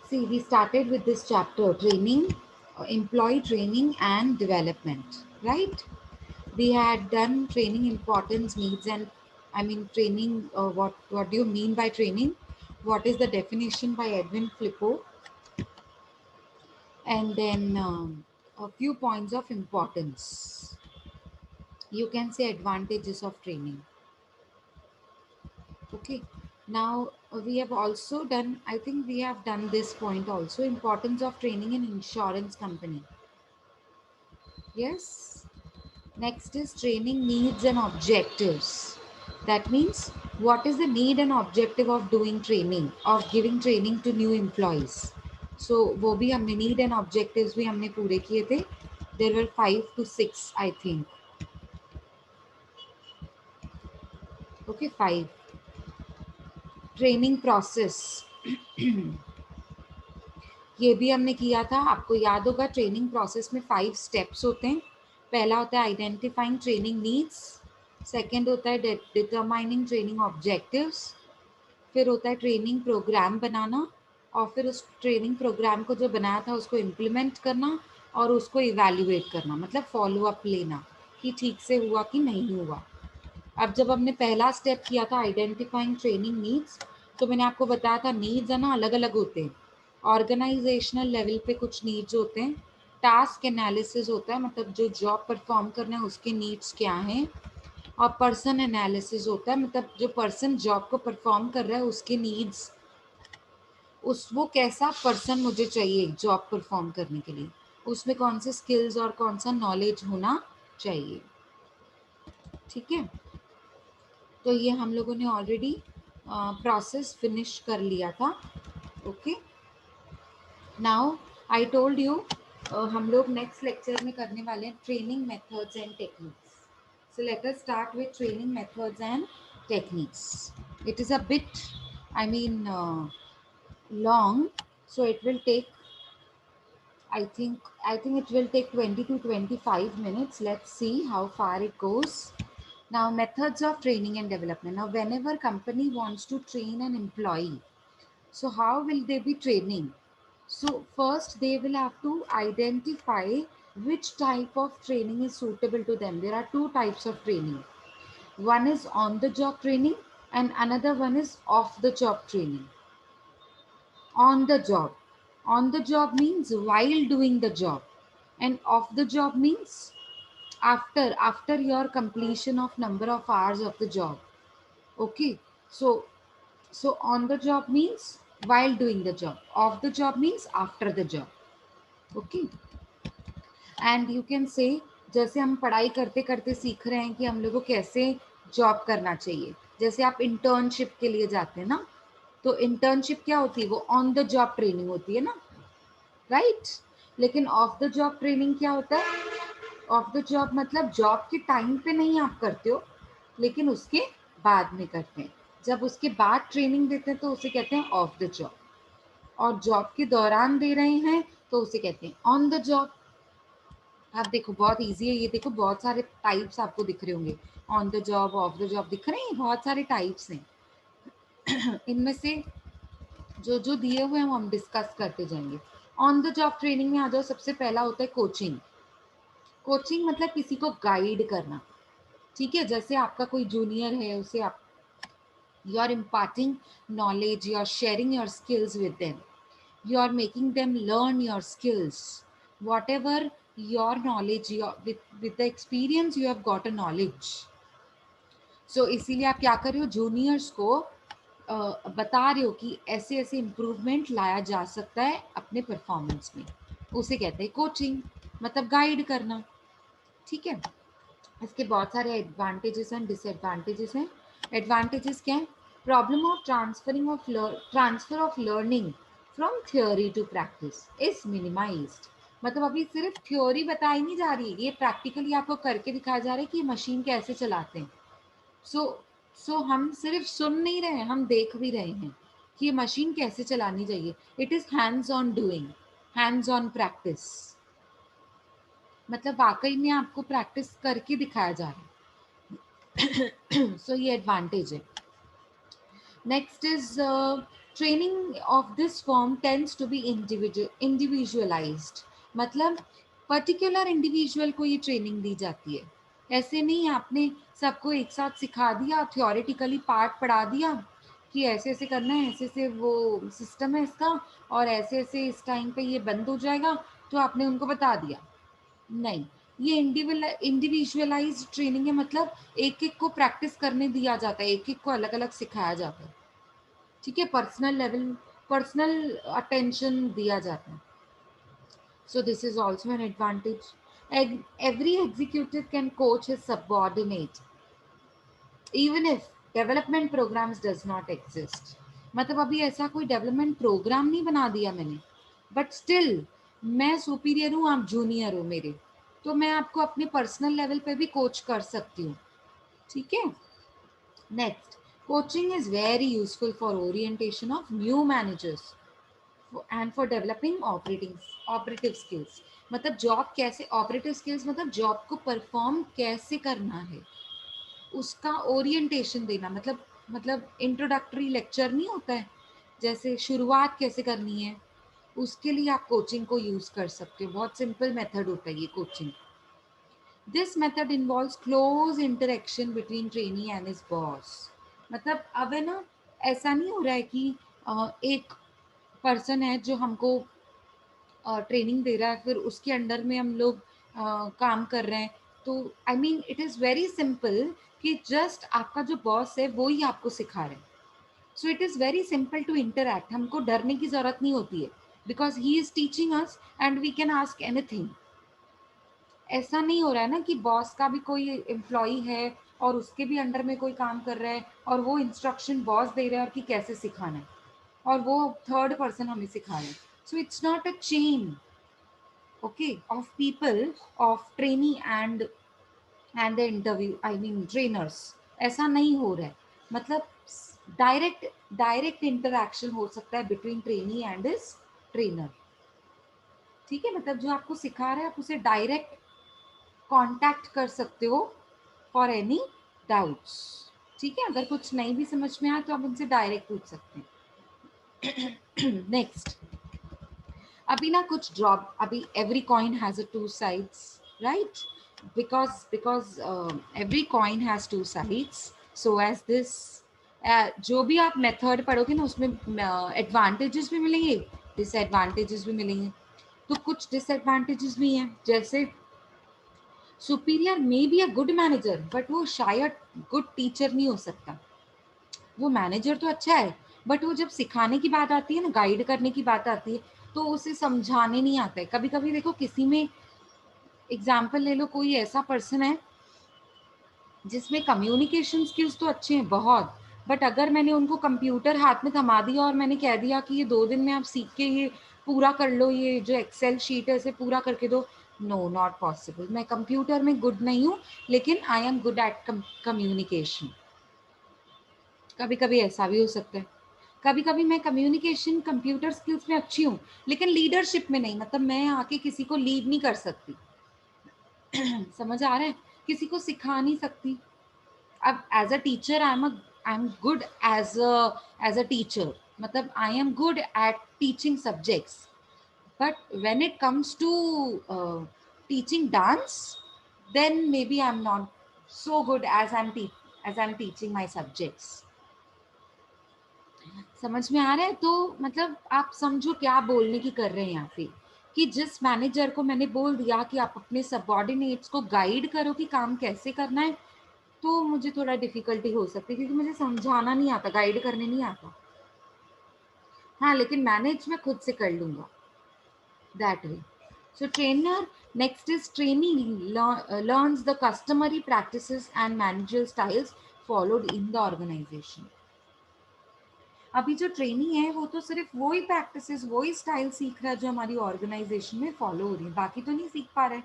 See, we started with this chapter, training, employee training and development, right? We had done training importance, needs, and I mean training. What do you mean by training? What is the definition by Edwin Flippo? And then a few points of importance. You can say advantages of training. Okay. Now we have also done. I think we have done this point also. Importance of training in insurance company. Yes. Next is training needs and objectives. That means what is the need and objective of doing training, of giving training to new employees. So वो भी हमने need and objectives भी हमने पूरे किए थे. There were 5 to 6, I think. Okay, 5. Training process. ये भी हमने किया था. आपको याद होगा ट्रेनिंग प्रोसेस में 5 स्टेप्स होते हैं. पहला होता है आइडेंटिफाइंग ट्रेनिंग नीड्स. सेकंड होता है डिटरमाइनिंग ट्रेनिंग ऑब्जेक्टिव्स. फिर होता है ट्रेनिंग प्रोग्राम बनाना और फिर उस ट्रेनिंग प्रोग्राम को जो बनाया था उसको इम्प्लीमेंट करना और उसको इवैल्यूएट करना, मतलब फॉलो अप लेना कि ठीक से हुआ कि नहीं हुआ. अब जब हमने पहला स्टेप किया था आइडेंटिफाइंग ट्रेनिंग नीड्स, तो मैंने आपको बताया था नीड्स है ना अलग अलग होते हैं. ऑर्गेनाइजेशनल लेवल पे कुछ नीड्स होते हैं. टास्क एनालिसिस होता है, मतलब जो जॉब परफॉर्म करना है उसके नीड्स क्या हैं. और पर्सन एनालिसिस होता है, मतलब जो पर्सन जॉब को परफॉर्म कर रहा है उसके नीड्स, उस वो कैसा पर्सन मुझे चाहिए जॉब परफॉर्म करने के लिए, उसमें कौन से स्किल्स और कौन सा नॉलेज होना चाहिए. ठीक है. तो ये हम लोगों ने ऑलरेडी प्रोसेस फिनिश कर लिया था. Okay. Now I told you हम लोग नेक्स्ट लेक्चर में करने वाले हैं training methods and techniques. So let us start with training methods and techniques. It is a bit, I mean, long, so it will take. I think it will take 20 to 25 minutes. Let's see how far it goes. Now, methods of training and development. Now, whenever company wants to train an employee, so how will they be training? So first they will have to identify which type of training is suitable to them. There are two types of training. One is on the job training and another one is off the job training. On the job. On the job means while doing the job, and off the job means after your completion of number of hours of the job. Okay. So on the job means while doing the job. Off the job means after the job. Okay. And you can say जैसे हम पढ़ाई करते करते सीख रहे हैं कि हम लोग को कैसे जॉब करना चाहिए. जैसे आप इंटर्नशिप के लिए जाते हैं ना, तो इंटर्नशिप क्या होती है, वो ऑन द जॉब ट्रेनिंग होती है ना, राइट. लेकिन ऑफ द जॉब ट्रेनिंग क्या होता है, ऑफ द जॉब मतलब जॉब के टाइम पे नहीं आप करते हो, लेकिन उसके बाद में करते हैं. जब उसके बाद ट्रेनिंग देते हैं तो उसे कहते हैं ऑफ द जॉब, और जॉब के दौरान दे रहे हैं तो उसे कहते हैं ऑन द जॉब. आप देखो बहुत इजी है. ये देखो बहुत सारे टाइप्स आपको दिख रहे होंगे. On the job, of the job दिख रहे हैं, बहुत सारे टाइप्स हैं. इनमें से जो जो दिए हुए हैं हम डिस्कस करते जाएंगे. ऑन द जॉब ट्रेनिंग में आ जाओ. सबसे पहला होता है कोचिंग. कोचिंग मतलब किसी को गाइड करना. ठीक है. जैसे आपका कोई जूनियर है, उसे आप you are imparting knowledge, you are sharing your skills with them, you are making them learn your skills, whatever your knowledge, with the experience you have got a knowledge. So इसीलिए आप क्या कर रहे हो, juniors को बता रहे हो कि ऐसे ऐसे इम्प्रूवमेंट लाया जा सकता है अपने परफॉर्मेंस में. उसे कहते हैं कोचिंग, मतलब गाइड करना. ठीक है. इसके बहुत सारे एडवांटेजेस एंड डिसएडवांटेजेस हैं. एडवांटेजेस क्या है, problem of transfer of learning from theory to practice is minimized. मतलब अभी सिर्फ थ्योरी बताई नहीं जा रही है, ये प्रैक्टिकली आपको करके दिखाया जा रहा है कि मशीन कैसे चलाते हैं. सो हम सिर्फ सुन नहीं रहे हैं, हम देख भी रहे हैं कि ये मशीन कैसे चलानी चाहिए. It is hands on doing, hands on practice. मतलब वाकई में आपको प्रैक्टिस करके दिखाया जा रहा है. सो ये एडवांटेज है. Next is training of this form tends to be individualized, मतलब पर्टिकुलर इंडिविजुअल को ये ट्रेनिंग दी जाती है। ऐसे नहीं आपने सबको एक साथ सिखा दिया, थ्योरेटिकली पार्ट पढ़ा दिया कि ऐसे ऐसे करना है, ऐसे ऐसे वो सिस्टम है इसका, और ऐसे ऐसे इस टाइम पे ये बंद हो जाएगा, तो आपने उनको बता दिया। नहीं, ये इंडिविजुअलाइज्ड ट्रेनिंग है, मतलब एक एक को प्रैक्टिस करने दिया जाता है, एक एक को अलग अलग सिखाया जाता है। ठीक है, पर्सनल लेवल, पर्सनल अटेंशन दिया जाता है। So this is also an advantage. Every executive can coach his subordinate even if development programs does not exist. मतलब अभी ऐसा कोई डेवलपमेंट प्रोग्राम नहीं बना दिया मैंने, बट स्टिल मैं सुपीरियर हूँ, आप जूनियर हो मेरे, तो मैं आपको अपने पर्सनल लेवल पे भी कोच कर सकती हूँ। ठीक है, next, coaching is very useful for orientation of new managers and for developing operative skills. मतलब जॉब कैसे, ऑपरेटिव स्किल्स मतलब जॉब को परफॉर्म कैसे करना है, उसका ओरिएंटेशन देना, मतलब इंट्रोडक्टरी लेक्चर नहीं होता है, जैसे शुरुआत कैसे करनी है, उसके लिए आप कोचिंग को यूज कर सकते हो। बहुत सिंपल मेथड होता है ये coaching. This method involves close interaction between trainee and his boss. मतलब अब है ना, ऐसा नहीं हो रहा है कि एक पर्सन है जो हमको ट्रेनिंग दे रहा है, फिर उसके अंडर में हम लोग काम कर रहे हैं। तो I mean it is very simple कि जस्ट आपका जो बॉस है वो ही आपको सिखा रहे हैं। So it is very simple to interact, हमको डरने की ज़रूरत नहीं होती है, because he is teaching us and we can ask anything. ऐसा नहीं हो रहा है ना कि बॉस का भी कोई एम्प्लॉई है और उसके भी अंडर में कोई काम कर रहा है, और वो इंस्ट्रक्शन बॉस दे रहा है और कि कैसे सिखाना है, और वो थर्ड पर्सन हमें सिखा रहे हैं। So it's not a chain, okay, of people, of trainee and the interview, I mean trainers, ऐसा नहीं हो रहा है। मतलब डायरेक्ट इंटरैक्शन हो सकता है between trainee and is trainer. ठीक है, मतलब जो आपको सिखा रहा है आप उसे डायरेक्ट कांटेक्ट कर सकते हो फॉर एनी डाउट्स। ठीक है, अगर कुछ नहीं भी समझ में आए तो आप उनसे डायरेक्ट पूछ सकते हैं। नेक्स्ट, अभी ना कुछ ड्रॉप, अभी every coin has a two sides, right? Because every coin has two sides, so as this, जो भी आप मेथड पढ़ोगे ना उसमें एडवांटेजेस भी मिलेंगे, डिसएडवांटेजेस भी मिलेंगे। तो कुछ डिसएडवांटेजेस भी हैं, जैसे superior may be a good manager but वो शायद गुड टीचर नहीं हो सकता। वो मैनेजर तो अच्छा है, बट वो जब सिखाने की बात आती है ना, गाइड करने की बात आती है, तो उसे समझाने नहीं आता है। कभी कभी देखो, किसी में एग्जाम्पल ले लो, कोई ऐसा पर्सन है जिसमें कम्युनिकेशन स्किल्स तो अच्छे हैं बहुत, बट अगर मैंने उनको कंप्यूटर हाथ में थमा दिया और मैंने कह दिया कि ये 2 दिन में आप सीख के ये पूरा कर लो, ये जो एक्सेल शीट है इसे पूरा करके दो, नो, नॉट पॉसिबल। मैं कंप्यूटर में गुड नहीं हूँ, लेकिन आई एम गुड एट कम्युनिकेशन। कभी कभी ऐसा भी हो सकता है। कभी कभी मैं कम्युनिकेशन कंप्यूटर स्किल्स में अच्छी हूँ, लेकिन लीडरशिप में नहीं, मतलब मैं आके किसी को लीड नहीं कर सकती। समझ आ रहा है, किसी को सिखा नहीं सकती। अब as a teacher I am good as a teacher, मतलब I am good at teaching subjects, but when it comes to teaching dance, then maybe I'm not so good as I'm teaching my subjects. समझ में आ रहा है? तो मतलब आप समझो क्या बोलने की कर रहे हैं यहाँ पे, कि जिस मैनेजर को मैंने बोल दिया कि आप अपने सबॉर्डिनेट्स को गाइड करो कि काम कैसे करना है, तो मुझे थोड़ा डिफिकल्टी हो सकती है, क्योंकि मुझे समझाना नहीं आता, गाइड करने नहीं आता। हाँ, लेकिन मैनेज मैं खुद से कर लूंगा, that way. So trainer, next is trainee learns the customary practices and managerial styles followed in the organization. अभी जो ट्रेनी है वो तो सिर्फ वो ही प्रैक्टिसेस, वो ही स्टाइल सीख रहा है जो हमारी ऑर्गेनाइजेशन में फॉलो हो रही है, बाकी तो नहीं सीख पा रहा है।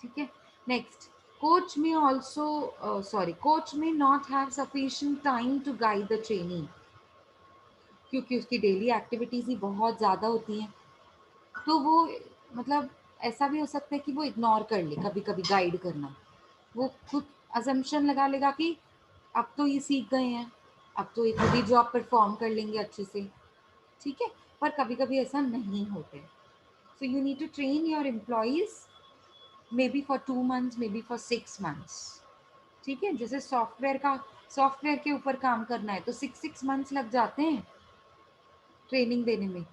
ठीक है, नेक्स्ट, कोच में ऑल्सो सॉरी, कोच में not have sufficient time to guide the trainee, क्योंकि उसकी डेली एक्टिविटीज ही बहुत ज़्यादा होती हैं। तो वो, मतलब ऐसा भी हो सकता है कि वो इग्नोर कर ले कभी कभी गाइड करना, वो खुद अजम्पशन लगा लेगा कि अब तो ये सीख गए हैं, अब तो ये खुद ही जॉब परफॉर्म कर लेंगे अच्छे से, ठीक है, पर कभी कभी ऐसा नहीं होता है। So you need to train your employees maybe for 2 months, maybe for 6 months, ठीक है। जैसे सॉफ्टवेयर के ऊपर काम करना है तो 6 months लग जाते हैं ट्रेनिंग देने में,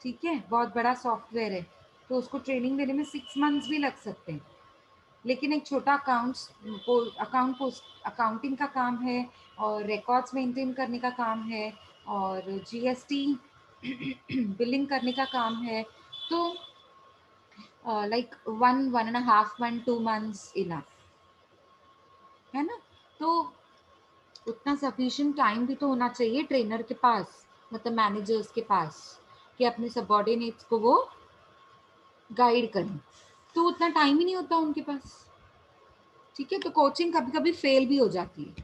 ठीक है। बहुत बड़ा सॉफ्टवेयर है तो उसको ट्रेनिंग देने में 6 months भी लग सकते हैं। लेकिन एक छोटा अकाउंटिंग का काम है और रिकॉर्ड्स मेंटेन करने का काम है और जीएसटी बिलिंग करने का काम है, तो लाइक 1.5 month 2 months इनफ है ना। तो उतना सफिशिएंट टाइम भी तो होना चाहिए ट्रेनर के पास, मतलब मैनेजर्स के पास, कि अपने सबॉर्डिनेट्स को वो गाइड करें। तो उतना टाइम ही नहीं होता उनके पास, ठीक है। तो कोचिंग कभी कभी फेल भी हो जाती है।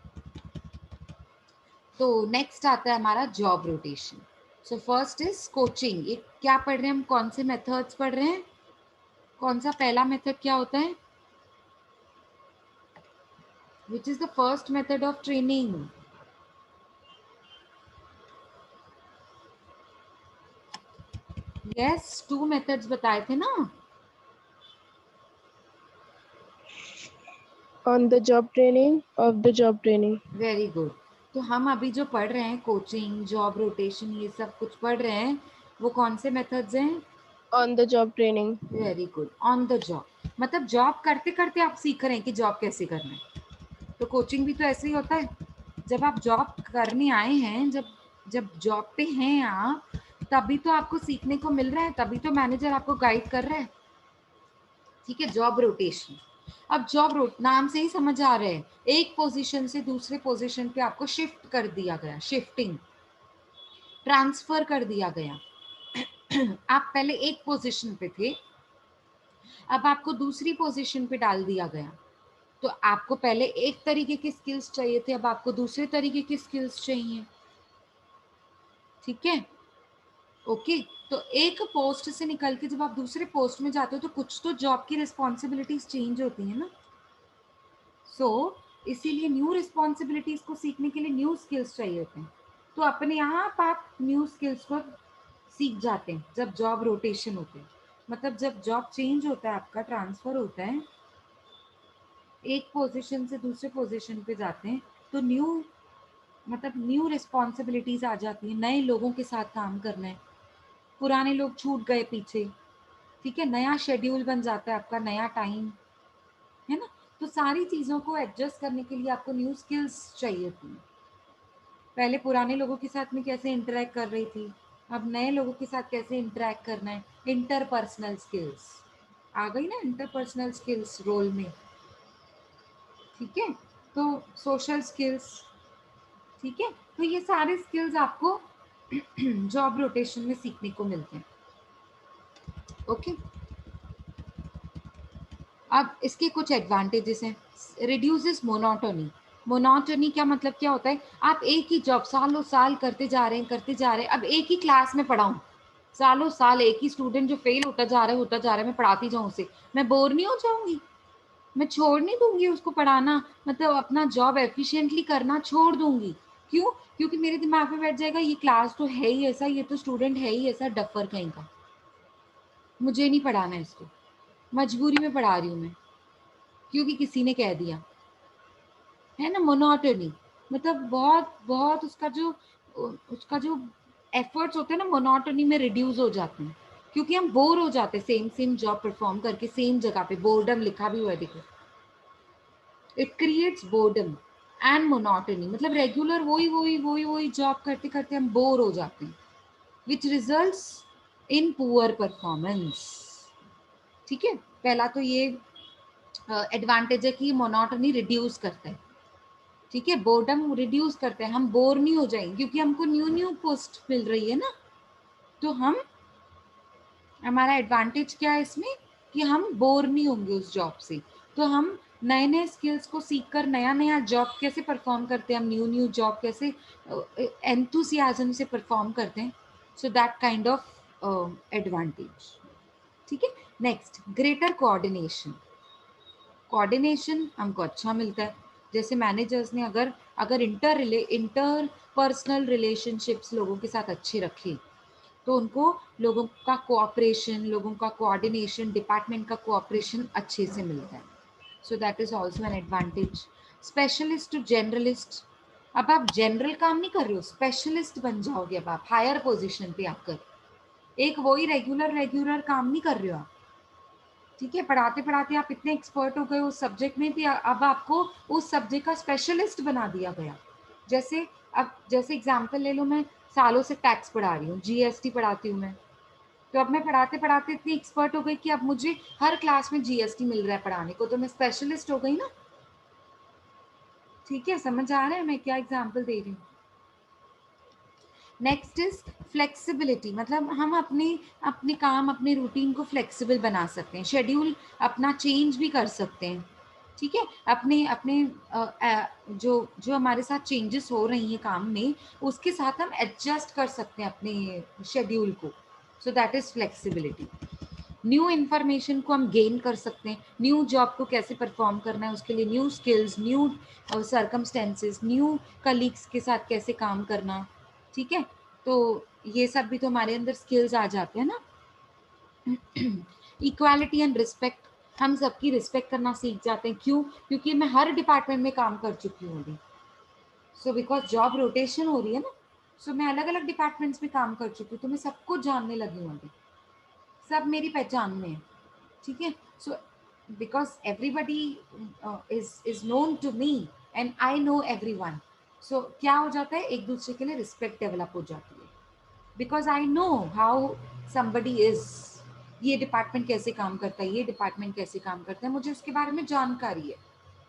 तो नेक्स्ट आता है हमारा job rotation. So first is coaching. ये क्या पढ़ रहे हैं हम, कौन से मेथड्स पढ़ रहे हैं, कौन सा पहला मेथड क्या होता है, which is the first method of training. Yes, 2 methods बताए थे ना। On the job training, of the job training. Very good. तो हम अभी जो पढ़ रहे हैं कोचिंग, जॉब रोटेशन, ये सब कुछ पढ़ रहे हैं, वो कौन से मेथड्स हैं। On the job training. Very good, on the job. मतलब जॉब करते करते आप सीख रहे हैं कि जॉब कैसे करना है। तो कोचिंग भी तो ऐसे ही होता है। जब आप जॉब करने आए हैं, जब जब जॉब पे हैं आप, तभी तो आपको सीखने को मिल रहा है, तभी तो मैनेजर आपको गाइड कर रहा है, ठीक है। Job rotation. अब जॉब रोट नाम से ही समझ आ रहा है, एक पोजीशन से दूसरे पोजीशन पे आपको शिफ्ट कर दिया गया, शिफ्टिंग, ट्रांसफर कर दिया गया। आप पहले एक पोजीशन पे थे, अब आपको दूसरी पोजीशन पे डाल दिया गया। तो आपको पहले एक तरीके की स्किल्स चाहिए थे, अब आपको दूसरे तरीके की स्किल्स चाहिए, ठीक है। ओके। तो एक पोस्ट से निकल के जब आप दूसरे पोस्ट में जाते हो तो कुछ तो जॉब की रिस्पॉन्सिबिलिटीज चेंज होती है ना। सो इसीलिए न्यू रिस्पॉन्सिबिलिटीज को सीखने के लिए न्यू स्किल्स चाहिए होते हैं। तो अपने आप न्यू स्किल्स को सीख जाते हैं जब जॉब रोटेशन होते हैं। मतलब जब जॉब चेंज होता है, आपका ट्रांसफर होता है, एक पोजीशन से दूसरे पोजीशन पे जाते हैं, तो न्यू रिस्पॉन्सिबिलिटीज आ जाती हैं, नए लोगों के साथ काम करना है, पुराने लोग छूट गए पीछे, ठीक है। नया शेड्यूल बन जाता है आपका, नया टाइम, है ना। तो सारी चीज़ों को एडजस्ट करने के लिए आपको न्यू स्किल्स चाहिए थी। पहले पुराने लोगों के साथ में कैसे इंटरेक्ट कर रही थी, अब नए लोगों के साथ कैसे इंटरेक्ट करना है, इंटरपर्सनल स्किल्स आ गई ना, इंटरपर्सनल स्किल्स रोल में, ठीक है। तो सोशल स्किल्स, ठीक है। तो ये सारे स्किल्स आपको जॉब रोटेशन में सीखने को मिलते हैं, ओके। अब इसके कुछ एडवांटेजेस हैं। Reduces monotony. मोनोटोनी क्या मतलब क्या होता है, आप एक ही जॉब सालों साल करते जा रहे हैं। अब एक ही क्लास में पढ़ाऊँ सालों साल, एक ही स्टूडेंट जो फेल होता जा रहा है, मैं पढ़ाती जाऊँ उसे, मैं बोर नहीं हो जाऊंगी, मैं छोड़ नहीं दूंगी उसको पढ़ाना, मतलब अपना जॉब एफिशिएंटली करना छोड़ दूंगी। क्यों? क्योंकि मेरे दिमाग में बैठ जाएगा ये क्लास तो है ही ऐसा, ये तो स्टूडेंट है ही ऐसा डफर कहीं का, मुझे नहीं पढ़ाना है इसको, मजबूरी में पढ़ा रही हूँ मैं, क्योंकि किसी ने कह दिया, है ना। मोनोटोनी मतलब बहुत बहुत उसका जो एफर्ट्स होते हैं ना, मोनोटोनी में रिड्यूस हो जाते हैं, क्योंकि हम बोर हो जाते हैं सेम सेम जॉब परफॉर्म करके सेम जगह पे। बोर्डम लिखा भी हुआ है देखो, it creates boredom and monotony, मतलब रेगुलर वही जॉब करते करते हम बोर हो जाते हैं, which results in poor performance, ठीक है। पहला तो ये एडवांटेज है कि मोनोटोनी रिड्यूस करता है, ठीक है। बोर्डम रिड्यूस करते हैं, हम बोर नहीं हो जाएंगे क्योंकि हमको न्यू न्यू पोस्ट मिल रही है ना। तो हमारा एडवांटेज क्या है इसमें, कि हम बोर नहीं होंगे उस जॉब से। तो हम नए नए स्किल्स को सीख कर नया नया जॉब कैसे परफॉर्म करते हैं, हम न्यू न्यू जॉब कैसे एंथुसियाज्म से परफॉर्म करते हैं। So that kind of advantage, ठीक है। Next, greater coordination. कोऑर्डिनेशन हमको अच्छा मिलता है, जैसे मैनेजर्स ने अगर अगर इंटर पर्सनल रिलेशनशिप्स लोगों के साथ अच्छे रखे तो उनको लोगों का कोऑपरेशन, लोगों का कोऑर्डिनेशन, डिपार्टमेंट का कोऑपरेशन अच्छे से मिलता है. So that is also an advantage. Specialist to generalist. अब आप जनरल काम नहीं कर रहे हो, स्पेशलिस्ट बन जाओगे. अब आप हायर पोजीशन पे आकर एक वही रेगुलर रेगुलर काम नहीं कर रहे हो आप. ठीक है, पढ़ाते पढ़ाते आप इतने एक्सपर्ट हो गए उस सब्जेक्ट में भी, अब आपको उस सब्जेक्ट का स्पेशलिस्ट बना दिया गया. जैसे अब जैसे एग्जांपल ले लो, मैं सालों से टैक्स पढ़ा रही हूँ, जीएसटी पढ़ाती हूँ मैं. तो अब मैं पढ़ाते पढ़ाते इतनी एक्सपर्ट हो गई कि अब मुझे हर क्लास में जीएसटी मिल रहा है पढ़ाने को, तो मैं स्पेशलिस्ट हो गई ना. ठीक है, समझ आ रहा है मैं क्या एग्जाम्पल दे रही हूँ. Next is flexibility. मतलब हम अपने अपने काम, अपने रूटीन को फ्लेक्सिबल बना सकते हैं, शेड्यूल अपना चेंज भी कर सकते हैं. ठीक है, अपने अपने जो जो हमारे साथ चेंजेस हो रही हैं काम में, उसके साथ हम एडजस्ट कर सकते हैं अपने शेड्यूल को. सो that is flexibility. New information को हम गेन कर सकते हैं, न्यू जॉब को कैसे परफॉर्म करना है उसके लिए new skills, new circumstances, new colleagues के साथ कैसे काम करना. ठीक है, तो ये सब भी तो हमारे अंदर स्किल्स आ जाते हैं ना. Equality and respect. हम सबकी रिस्पेक्ट करना सीख जाते हैं. क्यों? क्योंकि मैं हर डिपार्टमेंट में काम कर चुकी हूँ अभी. सो बिकॉज जॉब रोटेशन हो रही है ना, सो मैं अलग अलग डिपार्टमेंट्स में काम कर चुकी हूँ, तो मैं सबको जानने लगी हूँ अभी. सब मेरी पहचान में है. ठीक है, so because everybody is known to me and I know everyone. So क्या हो जाता है, एक दूसरे के लिए रिस्पेक्ट डेवलप हो जाती है. Because I know how somebody is, ये डिपार्टमेंट कैसे काम करता है, ये डिपार्टमेंट कैसे काम करता है, मुझे उसके बारे में जानकारी है.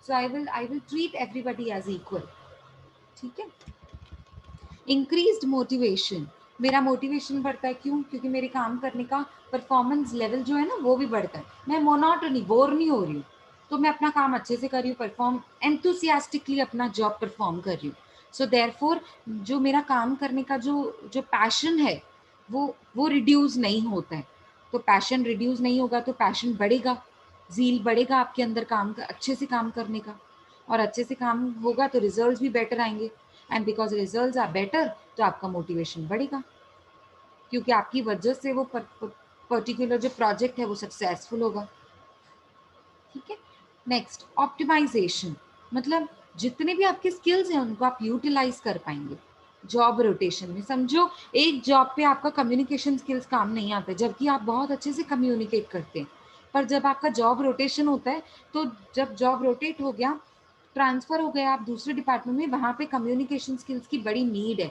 So I will treat everybody as equal. ठीक है. Increased motivation. मेरा मोटिवेशन बढ़ता है. क्यों? क्योंकि मेरे काम करने का परफॉर्मेंस लेवल जो है ना वो भी बढ़ता है. मैं मोनोटोनी, बोर नहीं हो रही हूँ, तो मैं अपना काम अच्छे से कर रही हूँ, परफॉर्म एंथुसियास्टिकली अपना जॉब परफॉर्म कर रही हूँ. सो देयरफॉर जो मेरा काम करने का जो जो पैशन है वो रिड्यूस नहीं होता है. तो पैशन रिड्यूस नहीं होगा तो पैशन बढ़ेगा, जील बढ़ेगा आपके अंदर काम का, अच्छे से काम करने का. और अच्छे से काम होगा तो रिजल्ट्स भी बेटर आएंगे. And because results are better तो आपका मोटिवेशन बढ़ेगा, क्योंकि आपकी वजह से वो पर्टिकुलर जो प्रोजेक्ट है वो सक्सेसफुल होगा. ठीक है. Next, optimization. मतलब जितने भी आपके स्किल्स हैं उनको आप यूटिलाइज कर पाएंगे जॉब रोटेशन में. समझो एक जॉब पे आपका कम्युनिकेशन स्किल्स काम नहीं आते, जबकि आप बहुत अच्छे से कम्युनिकेट करते हैं. पर जब आपका जॉब रोटेशन होता है, तो जब जॉब रोटेट हो गया, ट्रांसफर हो गया आप दूसरे डिपार्टमेंट में, वहाँ पे कम्युनिकेशन स्किल्स की बड़ी नीड है.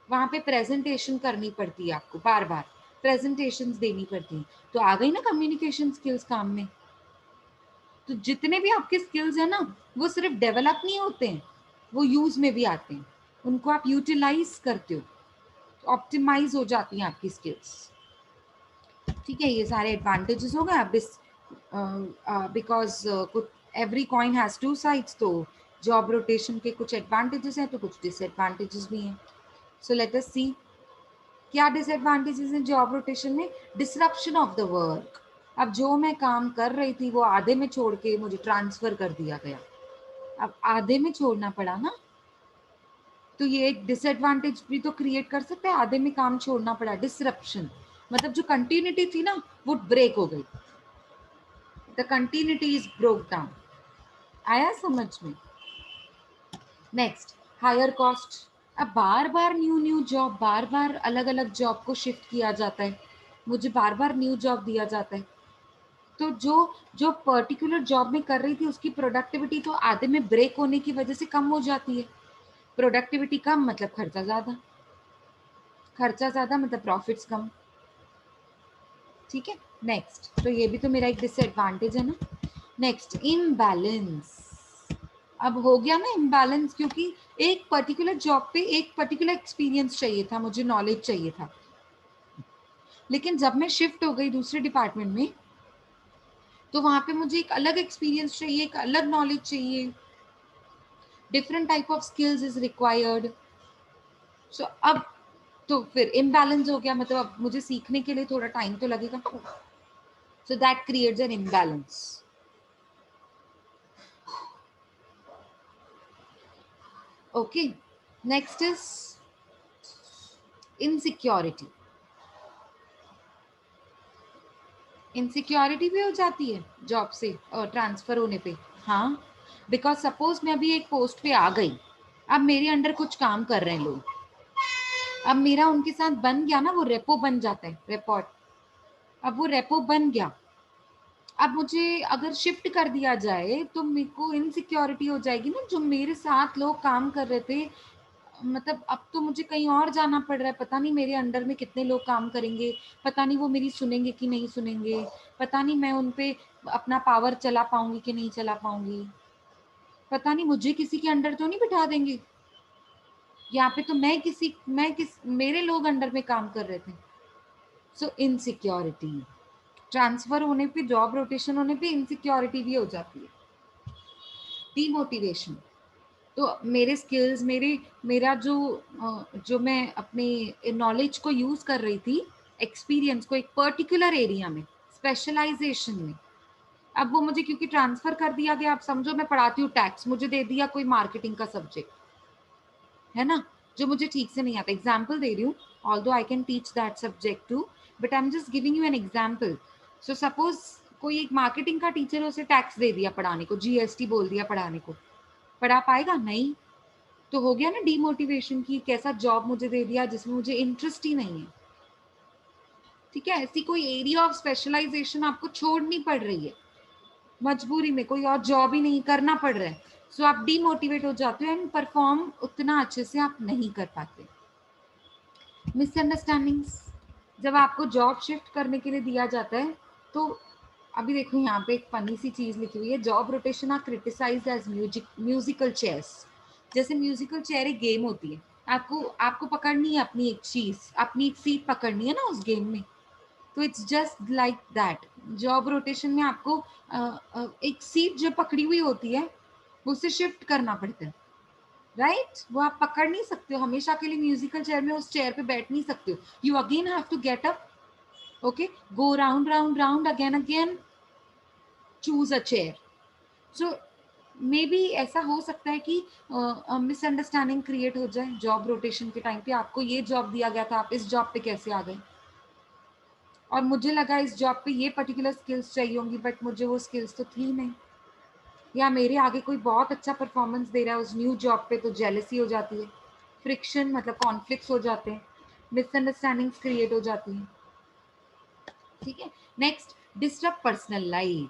वहाँ पे प्रेजेंटेशन करनी पड़ती है आपको, बार बार प्रेजेंटेशंस देनी पड़ती हैं. तो आ गई ना कम्युनिकेशन स्किल्स काम में. तो जितने भी आपके स्किल्स हैं ना, वो सिर्फ डेवलप नहीं होते हैं, वो यूज में भी आते हैं. उनको आप यूटिलाइज करते हो, ऑप्टिमाइज हो जाती हैं आपकी स्किल्स. ठीक है, ये सारे एडवांटेजेस हो गए. अब बिकॉज कुछ every coin has two sides, तो जॉब रोटेशन के कुछ एडवांटेजेस हैं तो कुछ डिसएडवांटेजेस भी हैं. सो लेट अस सी क्या डिसएडवांटेजेस हैं जॉब रोटेशन में. Disruption of the work. अब जो मैं काम कर रही थी वो आधे में छोड़ के मुझे ट्रांसफर कर दिया गया. अब आधे में छोड़ना पड़ा ना, तो ये एक डिसएडवांटेज भी तो क्रिएट कर सकता है. आधे में काम छोड़ना पड़ा, डिसरप्शन. मतलब जो कंटिन्यूटी थी ना वो ब्रेक हो गई. The continuity is broke down. आया समझ में? Next, higher cost. अब बार बार न्यू न्यू जॉब, बार बार अलग अलग जॉब को शिफ्ट किया जाता है, मुझे बार बार न्यू जॉब दिया जाता है. तो जो जो पर्टिकुलर जॉब में कर रही थी उसकी प्रोडक्टिविटी तो आधे में ब्रेक होने की वजह से कम हो जाती है. प्रोडक्टिविटी कम मतलब खर्चा ज़्यादा, खर्चा ज़्यादा मतलब प्रॉफिट्स कम. ठीक है. नेक्स्ट, तो ये भी तो मेरा एक डिसएडवांटेज है ना. Next, imbalance. अब हो गया ना इम्बैलेंस, क्योंकि एक पर्टिकुलर जॉब पे एक पर्टिकुलर एक्सपीरियंस चाहिए था, मुझे नॉलेज चाहिए था. लेकिन जब मैं शिफ्ट हो गई दूसरे डिपार्टमेंट में, तो वहां पे मुझे एक अलग एक्सपीरियंस चाहिए, एक अलग नॉलेज चाहिए, different type of skills is required. So अब तो फिर इम्बैलेंस हो गया, मतलब अब मुझे सीखने के लिए थोड़ा टाइम तो लगेगा. So that creates an imbalance. Okay, next is insecurity. Insecurity भी हो जाती है जॉब से ट्रांसफर होने पे। हाँ, बिकॉज सपोज मैं अभी एक पोस्ट पे आ गई, अब मेरे अंडर कुछ काम कर रहे हैं लोग, अब मेरा उनके साथ बन गया ना, वो रेपो बन जाता है, रिपोर्ट। अब वो रेपो बन गया, अब मुझे अगर शिफ्ट कर दिया जाए तो मेरे को इनसिक्योरिटी हो जाएगी ना, जो मेरे साथ लोग काम कर रहे थे, मतलब अब तो मुझे कहीं और जाना पड़ रहा है, पता नहीं मेरे अंडर में कितने लोग काम करेंगे, पता नहीं वो मेरी सुनेंगे कि नहीं सुनेंगे, पता नहीं मैं उन पे अपना पावर चला पाऊंगी कि नहीं चला पाऊंगी, पता नहीं मुझे किसी के अंडर तो नहीं बिठा देंगे। यहाँ पे तो मेरे लोग अंडर में काम कर रहे थे। सो इनसिक्योरिटी, ट्रांसफर होने पे, जॉब रोटेशन होने पे इनसिक्योरिटी भी हो जाती है। डीमोटिवेशन, तो मेरे स्किल्स, मेरा जो मैं अपने नॉलेज को यूज कर रही थी, एक्सपीरियंस को एक पर्टिकुलर एरिया में, स्पेशलाइजेशन में, अब वो मुझे क्योंकि ट्रांसफर कर दिया गया, आप समझो मैं पढ़ाती हूँ टैक्स, मुझे दे दिया कोई मार्केटिंग का सब्जेक्ट, है ना, जो मुझे ठीक से नहीं आता, एग्जाम्पल दे रही हूँ, although I can teach that subject too, but I am just giving you an example. So suppose कोई एक मार्केटिंग का टीचर है, उसे टैक्स दे दिया पढ़ाने को, जीएसटी बोल दिया पढ़ाने को, पढ़ा पाएगा नहीं, तो हो गया ना डीमोटिवेशन की, कैसा जॉब मुझे दे दिया जिसमें मुझे इंटरेस्ट ही नहीं है। ठीक है, ऐसी कोई एरिया ऑफ स्पेशलाइजेशन आपको छोड़नी पड़ रही है मजबूरी में, कोई और जॉब ही नहीं करना पड़ रहा है, सो आप डीमोटिवेट हो जाते हो एंड परफॉर्म उतना अच्छे से आप नहीं कर पाते। मिसअंडरस्टैंडिंग्स, जब आपको जॉब शिफ्ट करने के लिए दिया जाता है, तो अभी देखो यहाँ पे एक फनी सी चीज लिखी हुई है, job rotation are criticized as musical chairs. जैसे म्यूजिकल चेयर एक गेम होती है, आपको आपको पकड़नी है अपनी एक चीज, अपनी एक सीट पकड़नी है ना उस गेम में, तो it's just like that. Job rotation में आपको एक सीट जो पकड़ी हुई होती है, उसे शिफ्ट करना पड़ता है, राइट, वो आप पकड़ नहीं सकते हो हमेशा के लिए, म्यूजिकल चेयर में उस चेयर पे बैठ नहीं सकते हो, you again have to get up, okay, go round round round again again, choose a chair. So maybe ऐसा हो सकता है कि मिसअंडरस्टैंडिंग क्रिएट हो जाए जॉब रोटेशन के टाइम पे, आपको ये जॉब दिया गया था, आप इस जॉब पे कैसे आ गए, और मुझे लगा इस जॉब पे ये पर्टिकुलर स्किल्स चाहिए होंगी, बट मुझे वो स्किल्स तो थी नहीं, या मेरे आगे कोई बहुत अच्छा परफॉर्मेंस दे रहा है उस न्यू जॉब पे, तो जेलसी हो जाती है, फ्रिक्शन मतलब कॉन्फ्लिक्ट्स हो जाते हैं, मिसअंडरस्टैंडिंग्स क्रिएट हो जाती हैं। ठीक है, नेक्स्ट, डिस्टर्ब पर्सनल लाइफ।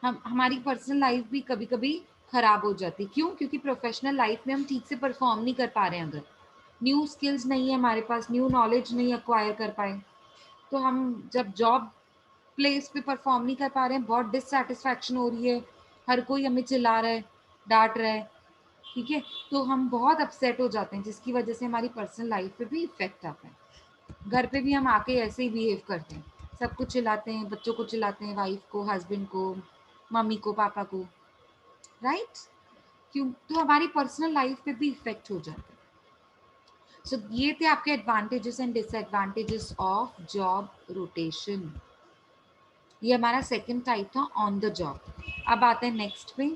हम हमारी पर्सनल लाइफ भी कभी कभी खराब हो जाती, क्यों, क्योंकि प्रोफेशनल लाइफ में हम ठीक से परफॉर्म नहीं कर पा रहे हैं, अगर न्यू स्किल्स नहीं है हमारे पास, न्यू नॉलेज नहीं एक्वायर कर पाए, तो हम जब जॉब प्लेस पे परफॉर्म नहीं कर पा रहे हैं, बहुत डिससेटिस्फैक्शन हो रही है, हर कोई हमें चिल्ला रहा है, डांट रहा है, ठीक है, तो हम बहुत अपसेट हो जाते हैं, जिसकी वजह से हमारी पर्सनल लाइफ पे भी इफेक्ट आता है। घर पे भी हम आके ऐसे ही बिहेव करते हैं, सबको चिल्लाते हैं, बच्चों को चिल्लाते हैं, वाइफ को, हस्बैंड को, मम्मी को, पापा को, राइट, क्यों, तो हमारी पर्सनल लाइफ पे भी इफेक्ट हो जाता है। सो ये थे आपके advantages and disadvantages of job rotation. ये हमारा सेकंड टाइप था, ऑन द जॉब। अब आते हैं नेक्स्ट पे,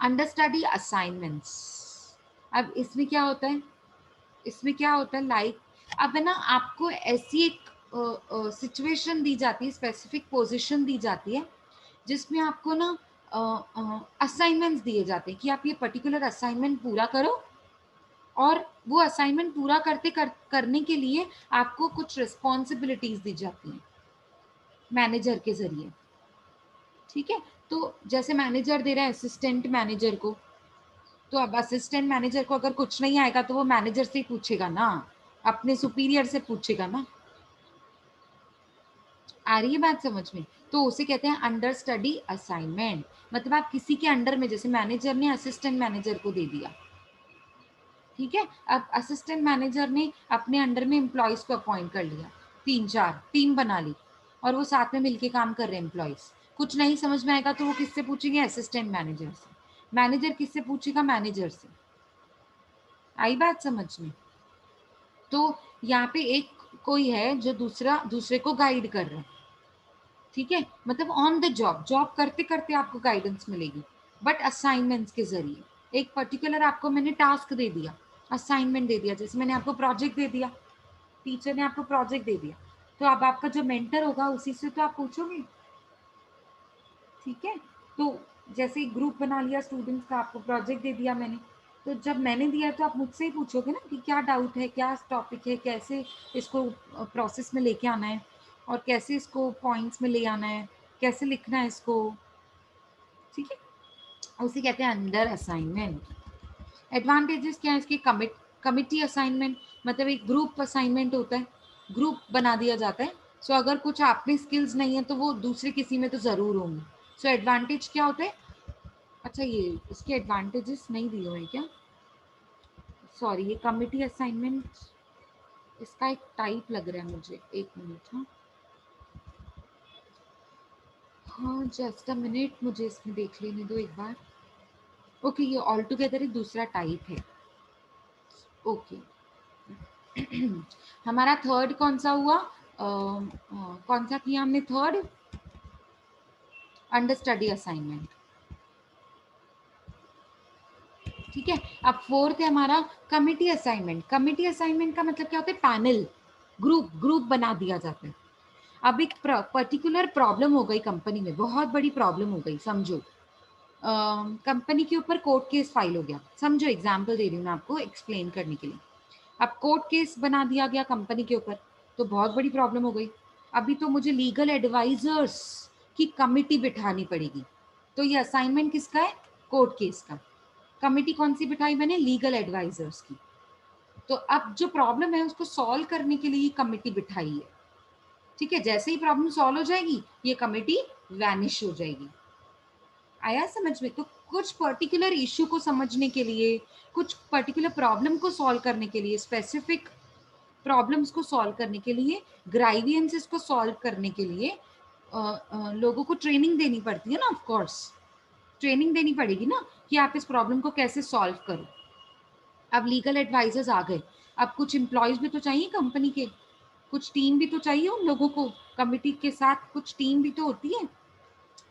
अंडर स्टडी असाइनमेंट्स। अब इसमें क्या होता है, इसमें क्या होता है, लाइक अब है ना, आपको ऐसी एक सिचुएशन दी जाती है, स्पेसिफिक पोजीशन दी जाती है, जिसमें आपको ना असाइनमेंट्स दिए जाते हैं कि आप ये पर्टिकुलर असाइनमेंट पूरा करो, और वो असाइनमेंट पूरा करने के लिए आपको कुछ रिस्पॉन्सिबिलिटीज दी जाती हैं मैनेजर के जरिए। ठीक है, तो जैसे मैनेजर दे रहा है असिस्टेंट मैनेजर को, तो अब असिस्टेंट मैनेजर को अगर कुछ नहीं आएगा तो वो मैनेजर से ही पूछेगा ना, अपने सुपीरियर से पूछेगा ना। आ रही है बात समझ में, तो उसे कहते हैं अंडर स्टडी असाइनमेंट। मतलब आप किसी के अंडर में, जैसे मैनेजर ने असिस्टेंट मैनेजर को दे दिया, ठीक है, अब असिस्टेंट मैनेजर ने अपने अंडर में एम्प्लॉयज को अपॉइंट कर लिया, 3-4 टीम बना ली, और वो साथ में मिलके काम कर रहे हैं एम्प्लॉयज, कुछ नहीं समझ में आएगा तो वो किससे पूछेंगे, असिस्टेंट मैनेजर से, मैनेजर किससे पूछेगा, मैनेजर से। आई बात समझ में, तो यहाँ पे एक कोई है जो दूसरे को गाइड कर रहा है, ठीक है, मतलब ऑन द जॉब, जॉब करते करते आपको गाइडेंस मिलेगी, बट असाइनमेंट्स के जरिए। एक पर्टिकुलर आपको मैंने टास्क दे दिया, असाइनमेंट दे दिया, जैसे मैंने आपको प्रोजेक्ट दे दिया, टीचर ने आपको प्रोजेक्ट दे दिया, तो अब आपका जो मेंटर होगा उसी से तो आप पूछोगे, ठीक है। तो जैसे एक ग्रुप बना लिया स्टूडेंट्स का, आपको प्रोजेक्ट दे दिया मैंने, तो जब मैंने दिया तो आप मुझसे ही पूछोगे ना कि क्या डाउट है, क्या टॉपिक है, कैसे इसको प्रोसेस में लेके आना है, और कैसे इसको पॉइंट्स में ले आना है, कैसे लिखना है इसको, ठीक है। उसे कहते हैं अंडर असाइनमेंट। एडवांटेजेस क्या है इसके? कमिटी असाइनमेंट, मतलब एक ग्रुप असाइनमेंट होता है, ग्रुप बना दिया जाता है। सो अगर कुछ आप में स्किल्स नहीं है तो वो दूसरे किसी में तो ज़रूर होंगे। सो एडवांटेज क्या होता है? अच्छा, ये इसके एडवांटेजेस नहीं दिए हुए हैं क्या? सॉरी, ये कमिटी असाइनमेंट इसका एक टाइप लग रहा है मुझे, एक मिनट। हाँ हाँ, जस्ट अ मिनट, मुझे इसमें देख लेने दो एक बार। ओके, ये ऑल टुगेदर एक दूसरा टाइप है। ओके। हमारा थर्ड कौन सा हुआ? कौन सा किया हमने थर्ड? अंडर स्टडी असाइनमेंट, ठीक है। अब फोर्थ है हमारा कमिटी असाइनमेंट। कमिटी असाइनमेंट का मतलब क्या होता है? पैनल, ग्रुप, ग्रुप बना दिया जाता है। अब एक पर्टिकुलर प्रॉब्लम हो गई कंपनी में, बहुत बड़ी प्रॉब्लम हो गई, समझो कंपनी के ऊपर कोर्ट केस फाइल हो गया, समझो, एग्जाम्पल दे रही हूँ मैं आपको एक्सप्लेन करने के लिए। अब कोर्ट केस बना दिया गया कंपनी के ऊपर, तो बहुत बड़ी प्रॉब्लम हो गई। अभी तो मुझे लीगल एडवाइजर्स की कमिटी बिठानी पड़ेगी। तो ये असाइनमेंट किसका है? कोर्ट केस का। कमिटी कौन सी बिठाई मैंने? लीगल एडवाइजर्स की। तो अब जो प्रॉब्लम है उसको सॉल्व करने के लिए ये कमिटी बिठाई है, ठीक है। जैसे ही प्रॉब्लम सॉल्व हो जाएगी ये कमिटी वैनिश हो जाएगी। आया समझ में? तो कुछ पर्टिकुलर इश्यू को समझने के लिए, कुछ पर्टिकुलर प्रॉब्लम को सॉल्व करने के लिए, स्पेसिफिक प्रॉब्लम्स को सॉल्व करने के लिए, ग्राइवियंसेस को सॉल्व करने के लिए लोगों को ट्रेनिंग देनी पड़ती है ना, ऑफ कोर्स ट्रेनिंग देनी पड़ेगी ना कि आप इस प्रॉब्लम को कैसे सॉल्व करो। अब लीगल एडवाइजर्स आ गए, अब कुछ एम्प्लॉयज भी तो चाहिए कंपनी के, कुछ टीम भी तो चाहिए उन लोगों को, कमिटी के साथ कुछ टीम भी तो होती है।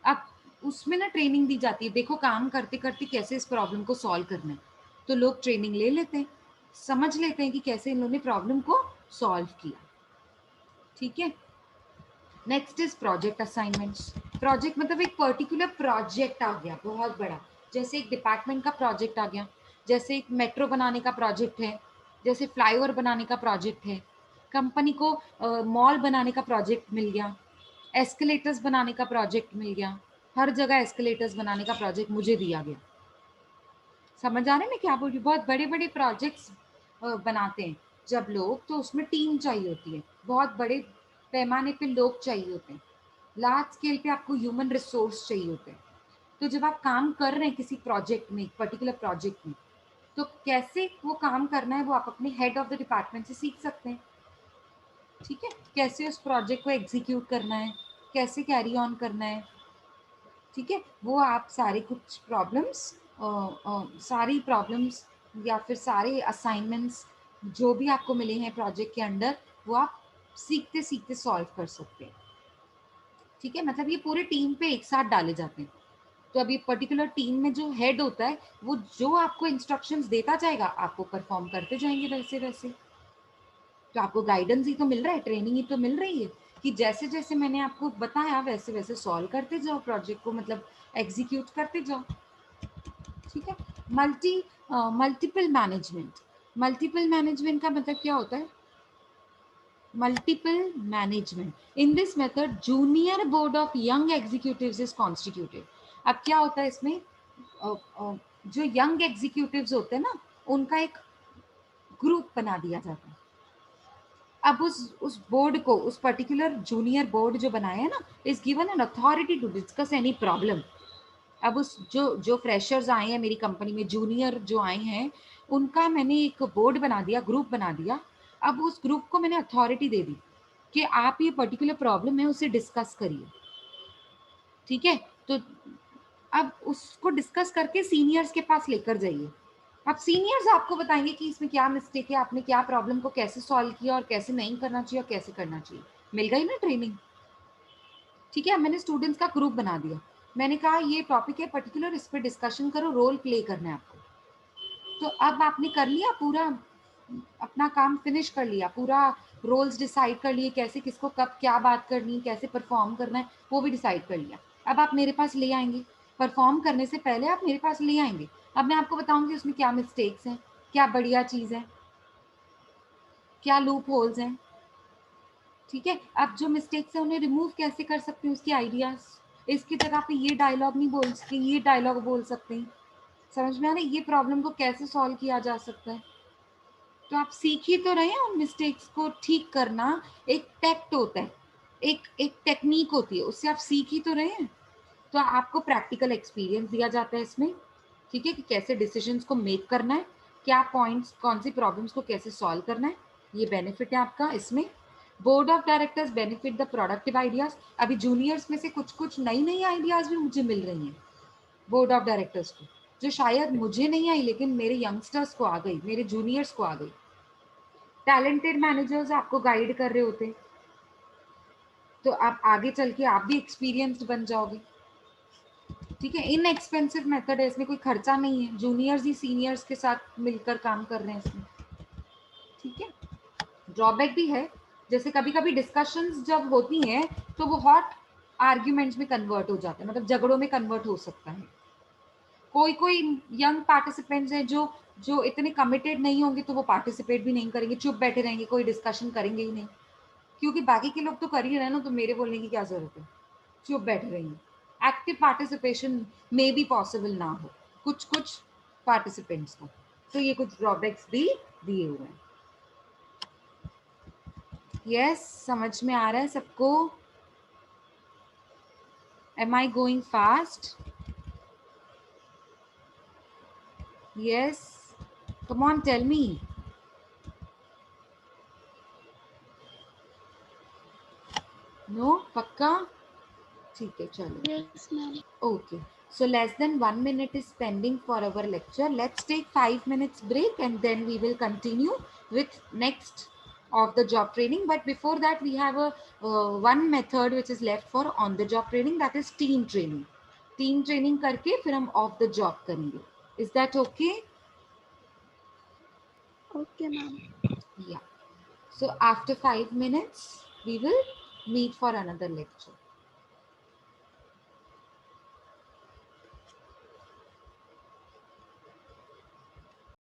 अब उसमें ना ट्रेनिंग दी जाती है, देखो काम करते करते कैसे इस प्रॉब्लम को सॉल्व करना है, तो लोग ट्रेनिंग ले लेते हैं, समझ लेते हैं कि कैसे इन लोगों ने प्रॉब्लम को सॉल्व किया, ठीक है। Next is project assignments. Project मतलब एक पर्टिकुलर प्रोजेक्ट आ गया बहुत बड़ा, जैसे एक डिपार्टमेंट का प्रोजेक्ट आ गया, जैसे एक मेट्रो बनाने का प्रोजेक्ट है, जैसे फ्लाईओवर बनाने का प्रोजेक्ट है, कंपनी को मॉल बनाने का प्रोजेक्ट मिल गया, एस्केलेटर्स बनाने का प्रोजेक्ट मिल गया, हर जगह एस्केलेटर्स बनाने का प्रोजेक्ट मुझे दिया गया। समझ आ रहा है मैं क्या बोल रही हूँ? बहुत बड़े बड़े प्रोजेक्ट्स बनाते हैं जब लोग, तो उसमें टीम चाहिए होती है, बहुत बड़े पैमाने पे लोग चाहिए होते हैं, लार्ज स्केल पे आपको ह्यूमन रिसोर्स चाहिए होते हैं। तो जब आप काम कर रहे हैं किसी प्रोजेक्ट में, पर्टिकुलर प्रोजेक्ट में, तो कैसे वो काम करना है वो आप अपने हेड ऑफ द डिपार्टमेंट से सीख सकते हैं, ठीक है। कैसे उस प्रोजेक्ट को एग्जीक्यूट करना है, कैसे कैरी ऑन करना है, ठीक है। वो आप सारे कुछ प्रॉब्लम्स, सारी प्रॉब्लम्स या फिर सारे असाइनमेंट्स जो भी आपको मिले हैं प्रोजेक्ट के अंडर, वो आप सीखते सीखते सॉल्व कर सकते हैं, ठीक है। मतलब ये पूरे टीम पे एक साथ डाले जाते हैं। तो अभी पर्टिकुलर टीम में जो हेड होता है वो जो आपको इंस्ट्रक्शंस देता जाएगा, आपको परफॉर्म करते जाएंगे वैसे वैसे। तो आपको गाइडेंस ही तो मिल रहा है, ट्रेनिंग ही तो मिल रही है कि जैसे जैसे मैंने आपको बताया वैसे वैसे सॉल्व करते जाओ प्रोजेक्ट को, मतलब एग्जीक्यूट करते जाओ, ठीक है। Multiple management. मल्टीपल मैनेजमेंट का मतलब क्या होता है? Multiple management in this method junior board of young executives is constituted. अब क्या होता है इसमें? जो यंग एग्जीक्यूटिव्स होते हैं ना, उनका एक ग्रुप बना दिया जाता है। अब उस बोर्ड को, उस पर्टिकुलर जूनियर बोर्ड जो बनाया है ना, is given an authority to discuss any problem. अब उस जो जो फ्रेशर्स आए हैं मेरी कंपनी में, जूनियर जो आए हैं, उनका मैंने एक बोर्ड बना दिया, ग्रुप बना दिया। अब उस ग्रुप को मैंने अथॉरिटी दे दी कि आप ये पर्टिकुलर प्रॉब्लम है उसे डिस्कस करिए, ठीक है। तो अब उसको डिस्कस करके सीनियर्स के पास लेकर जाइए। अब सीनियर्स आपको बताएंगे कि इसमें क्या मिस्टेक है, आपने क्या प्रॉब्लम को कैसे सॉल्व किया और कैसे नहीं करना चाहिए और कैसे करना चाहिए। मिल गई ना ट्रेनिंग, ठीक है। मैंने स्टूडेंट्स का ग्रुप बना दिया, मैंने कहा ये टॉपिक है पर्टिकुलर, इस पर डिस्कशन करो, रोल प्ले करना है आपको। तो अब आपने कर लिया पूरा, अपना काम फिनिश कर लिया, पूरा रोल्स डिसाइड कर लिए, कैसे किसको कब क्या बात करनी है, कैसे परफॉर्म करना है, वो भी डिसाइड कर लिया। अब आप मेरे पास ले आएंगे, परफॉर्म करने से पहले आप मेरे पास ले आएंगे। अब मैं आपको बताऊंगी उसमें क्या मिस्टेक्स हैं, क्या बढ़िया चीज़ है, क्या लूप होल्स हैं। ठीक है, अब जो मिस्टेक्स है उन्हें रिमूव कैसे कर सकते हैं, उसके आइडियाज। इसकी जगह पे ये डायलॉग नहीं बोल सकते, ये डायलॉग बोल सकते हैं। समझ में आ रहा है, ये प्रॉब्लम को कैसे सॉल्व किया जा सकता है। तो आप सीख ही तो रहे हैं उन मिस्टेक्स को ठीक करना। एक टैक्ट होता है, एक एक टेक्निक होती है, उससे आप सीख ही तो रहे हैं। तो आपको प्रैक्टिकल एक्सपीरियंस दिया जाता है इसमें, ठीक है, कि कैसे डिसीजंस को मेक करना है, क्या पॉइंट्स, कौन सी प्रॉब्लम्स को कैसे सॉल्व करना है। ये बेनिफिट है आपका इसमें। Board of directors benefit the productive ideas. अभी जूनियर्स में से कुछ कुछ नई नई आइडियाज भी मुझे मिल रही हैं बोर्ड ऑफ डायरेक्टर्स को, जो शायद मुझे नहीं आई लेकिन मेरे यंगस्टर्स को आ गई, मेरे जूनियर्स को आ गई। टैलेंटेड मैनेजर्स आपको गाइड कर रहे होते, तो आप आगे चल के आप भी एक्सपीरियंस्ड बन जाओगे। ठीक है, इनएक्सपेंसिव मेथड है, इसमें कोई खर्चा नहीं है, जूनियर्स ही सीनियर्स के साथ मिलकर काम कर रहे हैं इसमें। ठीक है, ड्रॉबैक भी है, जैसे कभी कभी डिस्कशंस जब होती हैं तो वो हॉट आर्ग्यूमेंट्स में कन्वर्ट हो जाता है, मतलब झगड़ों में कन्वर्ट हो सकता है। कोई कोई यंग पार्टिसिपेंट्स हैं जो जो इतने कमिटेड नहीं होंगे, तो वो पार्टिसिपेट भी नहीं करेंगे, चुप बैठे रहेंगे, कोई डिस्कशन करेंगे ही नहीं, क्योंकि बाकी के लोग तो कर ही रहे हैं ना, तो मेरे बोलने की क्या जरूरत है, चुप बैठे रहेंगे। एक्टिव पार्टिसिपेशन में भी पॉसिबल ना हो कुछ कुछ पार्टिसिपेंट्स को, तो ये कुछ ड्रॉबैक्स भी दिए हुए हैं। यस, समझ में आ रहा है सबको? Am I going fast? Yes, come on tell me. No, पक्का? ठीक है, चलो। Yes, ma'am. Okay, so less than 1 minute is pending for our lecture. Let's take 5 minutes break and then we will continue with next of the job training. But before that, we have a one method which is left for on the job training, that is team training. Team training करके फिर हम off the job करेंगे. Is that okay? Okay, ma'am. Yeah. So after 5 minutes, we will meet for another lecture.